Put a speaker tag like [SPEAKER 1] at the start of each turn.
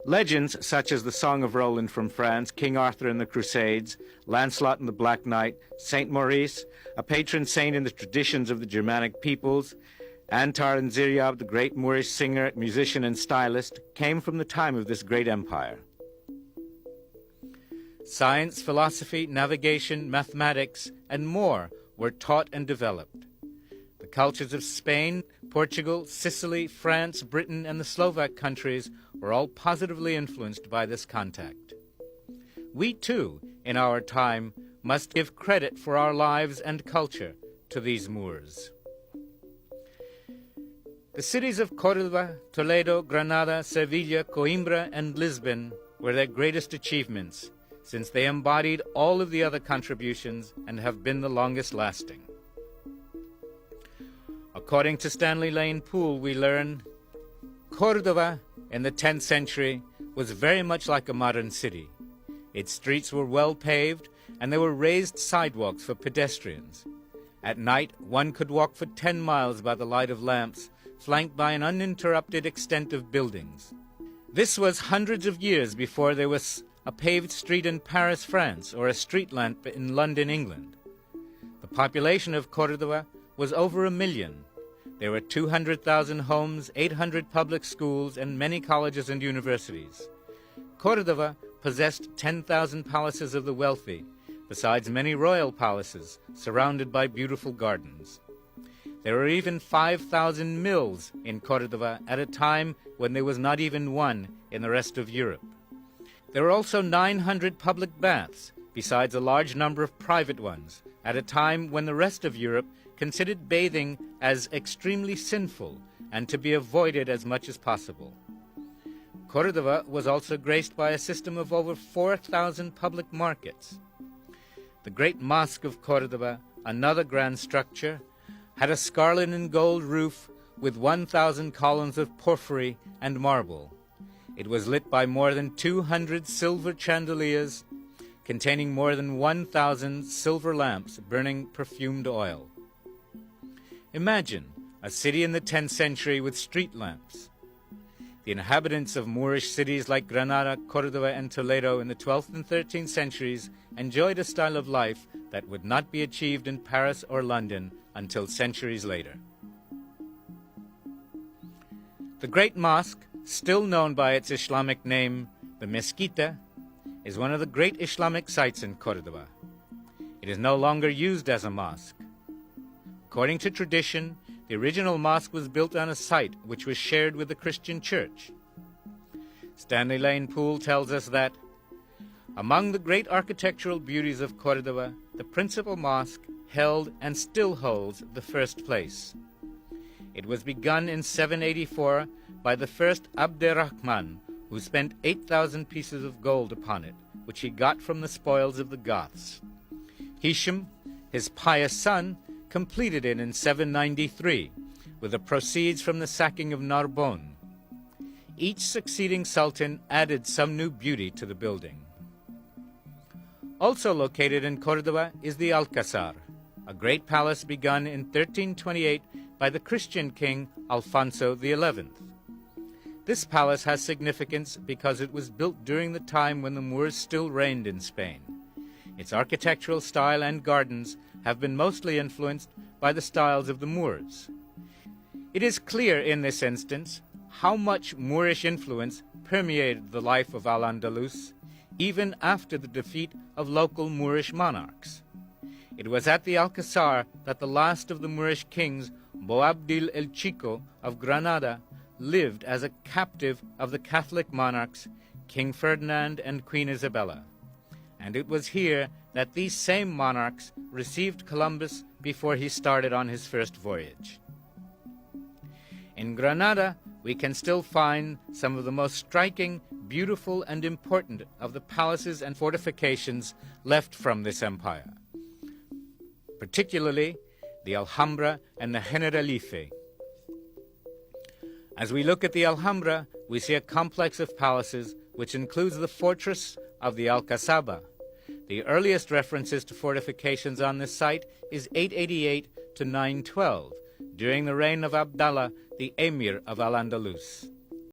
[SPEAKER 1] Legends such as the Song of Roland from France, King Arthur and the Crusades, Lancelot and the Black Knight, Saint Maurice, a patron saint in the traditions of the Germanic peoples, Antar and Ziryab, the great Moorish singer, musician, and stylist, came from the time of this great empire. Science, philosophy, navigation, mathematics, and more were taught and developed. The cultures of Spain, Portugal, Sicily, France, Britain, and the Slovak countries were all positively influenced by this contact. We, too, in our time, must give credit for our lives and culture to these Moors. The cities of Córdoba, Toledo, Granada, Sevilla, Coimbra, and Lisbon were their greatest achievements, since they embodied all of the other contributions and have been the longest lasting. According to Stanley Lane Poole, we learn, Córdoba in the 10th century was very much like a modern city. Its streets were well paved, and there were raised sidewalks for pedestrians. At night, one could walk for 10 miles by the light of lamps, flanked by an uninterrupted extent of buildings. This was hundreds of years before there was a paved street in Paris, France, or a street lamp in London, England. The population of Córdoba was over 1 million. There were 200,000 homes, 800 public schools, and many colleges and universities. Córdoba possessed 10,000 palaces of the wealthy, besides many royal palaces surrounded by beautiful gardens. There were even 5,000 mills in Córdoba at a time when there was not even one in the rest of Europe. There were also 900 public baths, besides a large number of private ones, at a time when the rest of Europe considered bathing as extremely sinful and to be avoided as much as possible. Córdoba was also graced by a system of over 4,000 public markets. The great Mosque of Córdoba, another grand structure, had a scarlet and gold roof with 1,000 columns of porphyry and marble. It was lit by more than 200 silver chandeliers containing more than 1,000 silver lamps burning perfumed oil. Imagine a city in the 10th century with street lamps. The inhabitants of Moorish cities like Granada, Córdoba, and Toledo in the 12th and 13th centuries enjoyed a style of life that would not be achieved in Paris or London until centuries later. The Great Mosque, still known by its Islamic name, the Mezquita, is one of the great Islamic sites in Córdoba. It is no longer used as a mosque. According to tradition, the original mosque was built on a site which was shared with the Christian church. Stanley Lane Poole tells us that, among the great architectural beauties of Córdoba, the principal mosque held and still holds the first place. It was begun in 784 by the first Abderrahman, who spent 8,000 pieces of gold upon it, which he got from the spoils of the Goths. Hisham, his pious son, completed it in 793, with the proceeds from the sacking of Narbonne. Each succeeding sultan added some new beauty to the building. Also located in Córdoba is the Alcázar, a great palace begun in 1328 by the Christian king Alfonso XI. This palace has significance because it was built during the time when the Moors still reigned in Spain. Its architectural style and gardens have been mostly influenced by the styles of the Moors. It is clear in this instance how much Moorish influence permeated the life of Al-Andalus, even after the defeat of local Moorish monarchs. It was at the Alcázar that the last of the Moorish kings, Boabdil el Chico of Granada, lived as a captive of the Catholic monarchs, King Ferdinand and Queen Isabella. And it was here that these same monarchs received Columbus before he started on his first voyage. In Granada, we can still find some of the most striking, beautiful, and important of the palaces and fortifications left from this empire, particularly the Alhambra and the Generalife. As we look at the Alhambra, we see a complex of palaces which includes the fortress of the Alcazaba. The earliest references to fortifications on this site is 888 to 912, during the reign of Abdallah, the Emir of Al-Andalus.